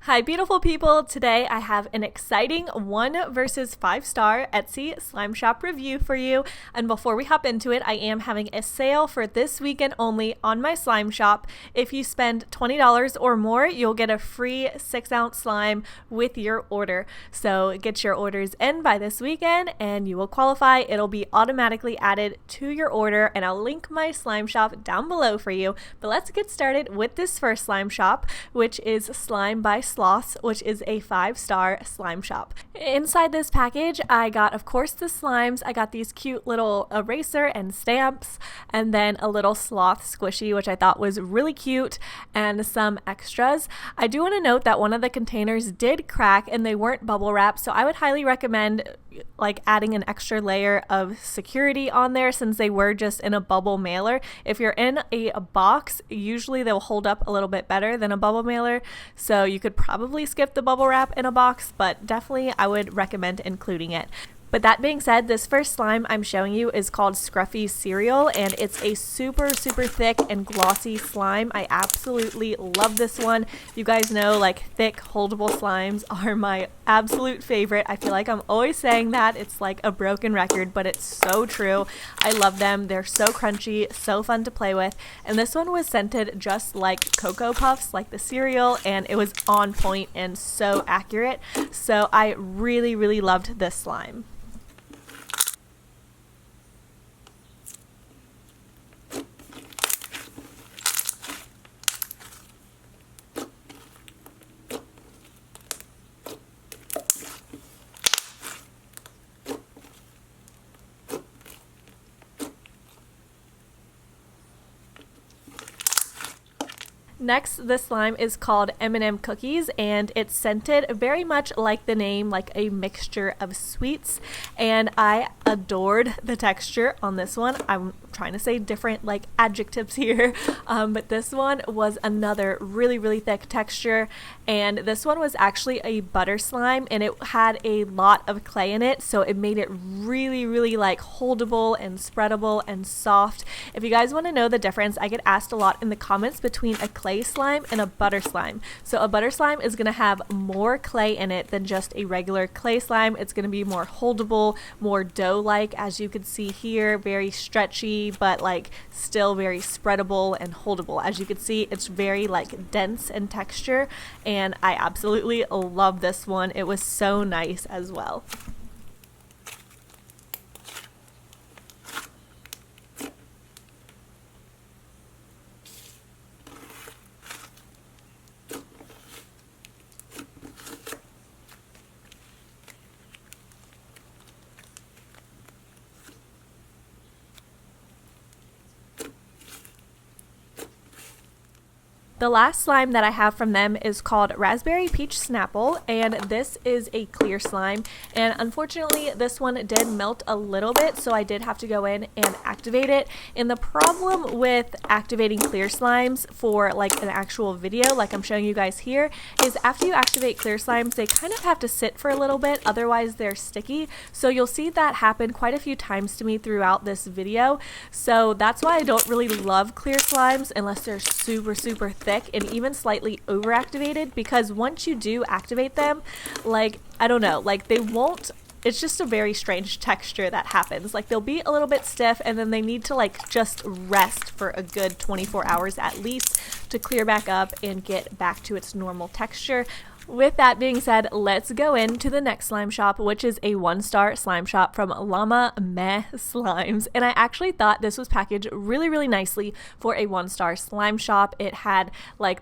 Hi beautiful people, today I have an exciting 1 versus 5-star Etsy slime shop review for you, and before we hop into it, I am having a sale for this weekend only on my slime shop. If you spend $20 or more, you'll get a free 6-ounce slime with your order. So get your orders in by this weekend and you will qualify. It'll be automatically added to your order, and I'll link my slime shop down below for you. But let's get started with this first slime shop, which is Slime by Sloths, which is a 5-star slime shop. Inside this package, I got, of course, the slimes. I got these cute little eraser and stamps, and then a little sloth squishy, which I thought was really cute, and some extras. I do want to note that one of the containers did crack and they weren't bubble wrapped, so I would highly recommend adding an extra layer of security on there since they were just in a bubble mailer. If you're in a box, usually they'll hold up a little bit better than a bubble mailer, so you could probably skip the bubble wrap in a box, but definitely I would recommend including it. But that being said, this first slime I'm showing you is called Scuffed Cereal, and it's a super thick and glossy slime. I absolutely love this one. You guys know, thick holdable slimes are my absolute favorite. I feel like I'm always saying that. It's like a broken record, but it's so true. I love them. They're so crunchy, so fun to play with. And this one was scented just like Cocoa Puffs, like the cereal, and it was on point and so accurate. So I really loved this slime. Next, this slime is called M&M Cookies, and it's scented very much like the name, like a mixture of sweets, and I adored the texture on this one. I'm trying to say different adjectives here, but this one was another really thick texture, and this one was actually a butter slime, and it had a lot of clay in it, so it made it really holdable and spreadable and soft. If you guys want to know the difference, I get asked a lot in the comments between a clay slime and a butter slime. So a butter slime is going to have more clay in it than just a regular clay slime. It's going to be more holdable, more dough-like, as you can see here, very stretchy, but still very spreadable and holdable. As you can see, it's very dense in texture, and I absolutely love this one. It was so nice as well. The last slime that I have from them is called Raspberry Peach Snapple, and this is a clear slime, and unfortunately this one did melt a little bit, so I did have to go in and activate it. And the problem with activating clear slimes for an actual video like I'm showing you guys here is after you activate clear slimes, they kind of have to sit for a little bit, otherwise they're sticky. So you'll see that happen quite a few times to me throughout this video. So that's why I don't really love clear slimes unless they're super thick and even slightly overactivated, because once you do activate them, I don't know, they won't, it's just a very strange texture that happens. They'll be a little bit stiff, and then they need to just rest for a good 24 hours at least to clear back up and get back to its normal texture. With that being said, let's go into the next slime shop, which is a 1-star slime shop from Llama Meth Slimes. And I actually thought this was packaged really nicely for a 1-star slime shop. It had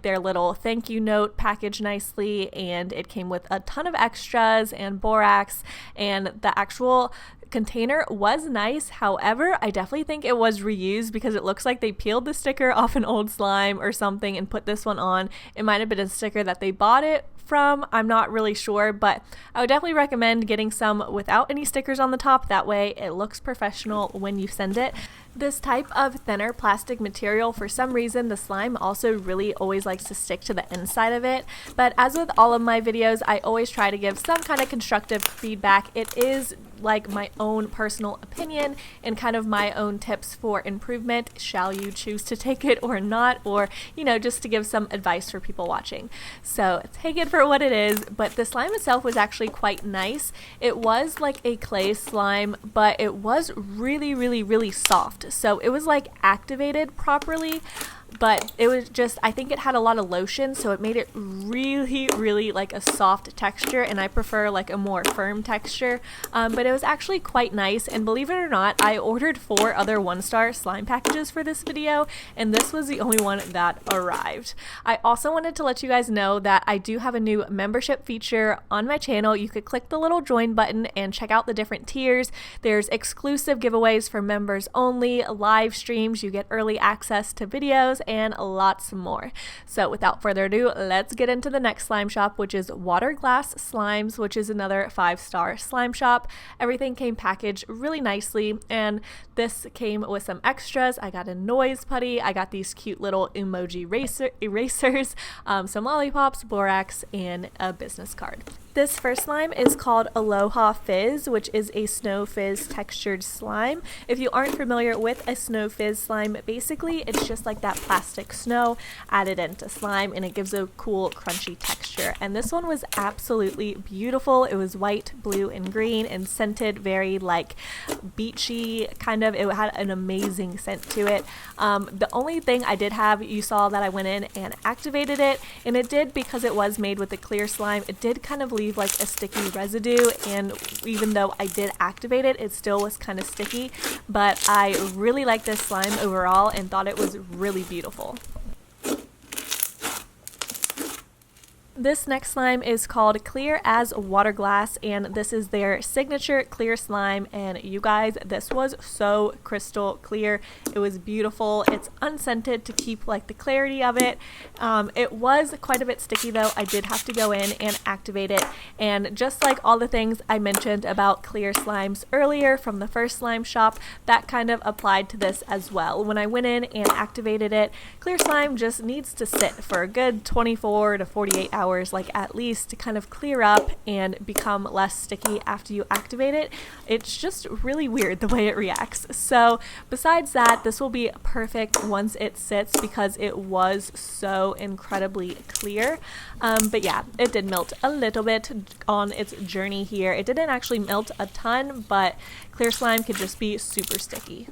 their little thank you note packaged nicely, and it came with a ton of extras and borax, and the actual container was nice. However, I definitely think it was reused because it looks like they peeled the sticker off an old slime or something and put this one on. It might have been a sticker that they bought it from, I'm not really sure, but I would definitely recommend getting some without any stickers on the top. That way it looks professional when you send it. This type of thinner plastic material, for some reason, the slime also really always likes to stick to the inside of it. But as with all of my videos, I always try to give some kind of constructive feedback. It is like my own personal opinion and kind of my own tips for improvement. Shall you choose to take it or not? Or, you know, just to give some advice for people watching. So take it for what it is. But the slime itself was actually quite nice. It was like a clay slime, but it was really, really, really soft. So it was like activated properly, but it was just, I think it had a lot of lotion, so it made it really, really like a soft texture, and I prefer like a more firm texture, but it was actually quite nice. And believe it or not, I ordered 4 other 1-star slime packages for this video, and this was the only one that arrived. I also wanted to let you guys know that I do have a new membership feature on my channel. You could click the little join button and check out the different tiers. There's exclusive giveaways for members only, live streams, you get early access to videos, and lots more. So without further ado, let's get into the next slime shop, which is Water Glass Slimes, which is another 5-star slime shop. Everything came packaged really nicely, and this came with some extras. I got a noise putty, I got these cute little emoji erasers, some lollipops, borax, and a business card. This first slime is called Aloha Fizz, which is a snow fizz textured slime. If you aren't familiar with a snow fizz slime, basically it's just like that plastic snow added into slime, and it gives a cool crunchy texture. And this one was absolutely beautiful. It was white, blue, and green, and scented very like beachy kind of. It had an amazing scent to it. The only thing I did have, you saw that I went in and activated it, and it did, because it was made with a clear slime, it did kind of leave like a sticky residue, and even though I did activate it, it still was kind of sticky. But I really liked this slime overall and thought it was really beautiful. This next slime is called Clear as Water Glass, and this is their signature clear slime, and you guys, this was so crystal clear. It was beautiful. It's unscented to keep like the clarity of it. It was quite a bit sticky though. I did have to go in and activate it, and just like all the things I mentioned about clear slimes earlier from the first slime shop, that kind of applied to this as well. When I went in and activated it, clear slime just needs to sit for a good 24 to 48 hours, like at least, to kind of clear up and become less sticky after you activate it. It's just really weird the way it reacts. So besides that, this will be perfect once it sits, because it was so incredibly clear. But yeah, it did melt a little bit on its journey here. It didn't actually melt a ton, but clear slime could just be super sticky.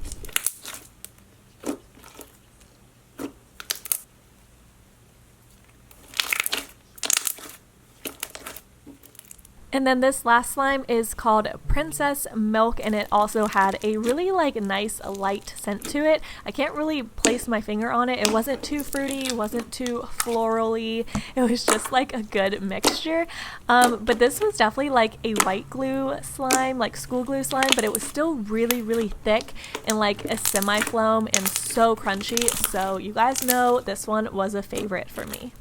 And then this last slime is called Princess Milk, and it also had a really like nice light scent to it. I can't really place my finger on it. It wasn't too fruity, wasn't too florally. It was just like a good mixture. But this was definitely like a white glue slime, like school glue slime, but it was still really, really thick and like a semi-foam and so crunchy. So you guys know this one was a favorite for me.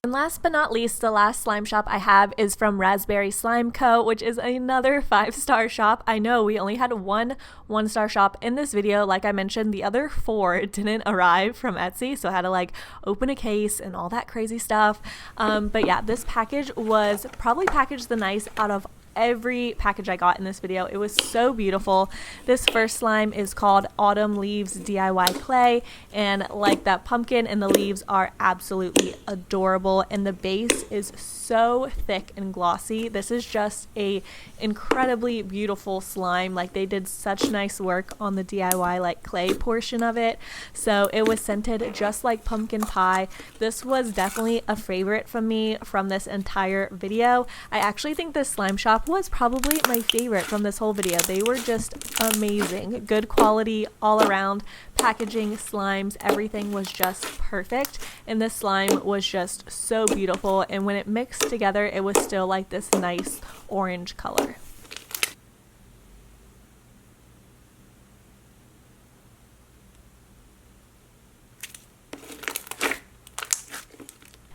And last but not least, the last slime shop I have is from Raspberry Slime Co., which is another 5-star shop. I know we only had one 1-star shop in this video. Like I mentioned, the other 4 didn't arrive from Etsy, so I had to like open a case and all that crazy stuff. But yeah, this package was probably packaged the nice out of every package I got in this video. It was so beautiful. This first slime is called Autumn Leaves DIY Clay, and like that pumpkin and the leaves are absolutely adorable, and the base is so thick and glossy. This is just a incredibly beautiful slime. Like they did such nice work on the DIY like clay portion of it. So it was scented just like pumpkin pie. This was definitely a favorite from me from this entire video. I actually think this slime shop was probably my favorite from this whole video. They were just amazing. Good quality all around. Packaging, slimes, everything was just perfect, and this slime was just so beautiful, and when it mixed together it was still like this nice orange color.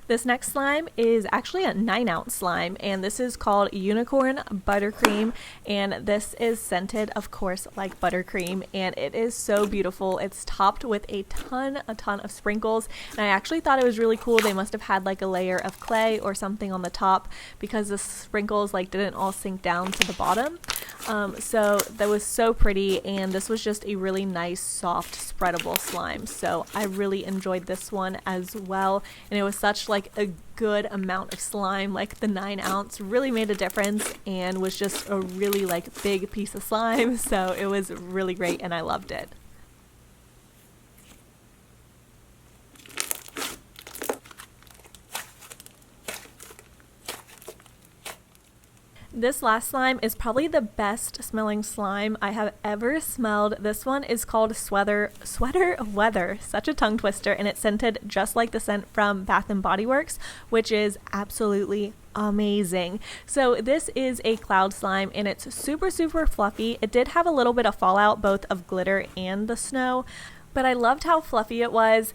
This next slime is actually a 9-ounce slime, and this is called Unicorn Buttercream, and this is scented, of course, like buttercream, and it is so beautiful. It's topped with a ton of sprinkles, and I actually thought it was really cool. They must have had like a layer of clay or something on the top because the sprinkles like didn't all sink down to the bottom. So that was so pretty, and this was just a really nice, soft, spreadable slime. So I really enjoyed this one as well, and it was such like a good amount of slime. Like the 9-ounce really made a difference and was just a really like big piece of slime. So it was really great, and I loved it. This last slime is probably the best smelling slime I have ever smelled. This one is called Sweater Weather, such a tongue twister, and it's scented just like the scent from Bath & Body Works, which is absolutely amazing. So this is a cloud slime, and it's super fluffy. It did have a little bit of fallout, both of glitter and the snow, but I loved how fluffy it was.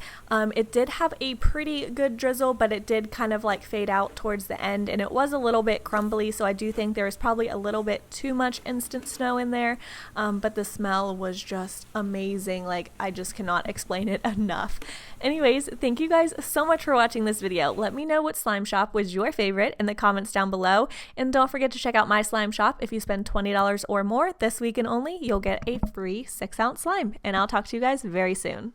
It did have a pretty good drizzle, but it did kind of like fade out towards the end, and it was a little bit crumbly, so I do think there was probably a little bit too much instant snow in there, but the smell was just amazing. Like, I just cannot explain it enough. Anyways, thank you guys so much for watching this video. Let me know what slime shop was your favorite in the comments down below, and don't forget to check out my slime shop. If you spend $20 or more this weekend only, you'll get a free 6-ounce slime, and I'll talk to you guys very soon.